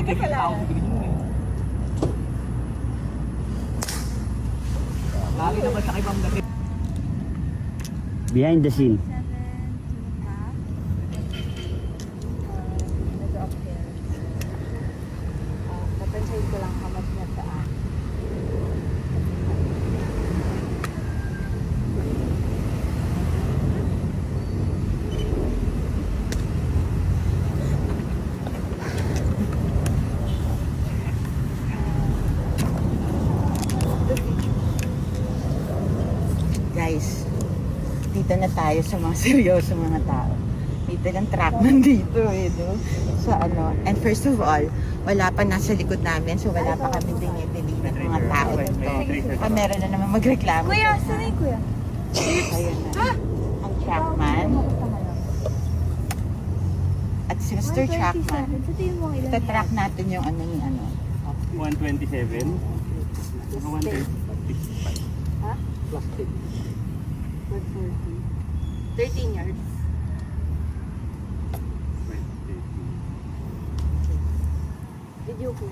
kasalanan. Lagi naman sa ibang dati. Behind the scene. Papansahin ko lang how much na saan. Guys, dito na tayo sa mga seryoso mga tao. Dito ng trackman dito eh, no? Sa ano. And first of all, wala pa nasa likod namin, so wala pa kami dinidinig ng mga tao dito. Meron na naman magreklamo. Kuya, saan yung kuya? Ayun na. Ang trackman. At si Mr. Trackman, Sa tingin mo ilan? itatrack natin yung ano ni ano. 127. 130. Ha? Plastic. 140. 13 yards. Video ko.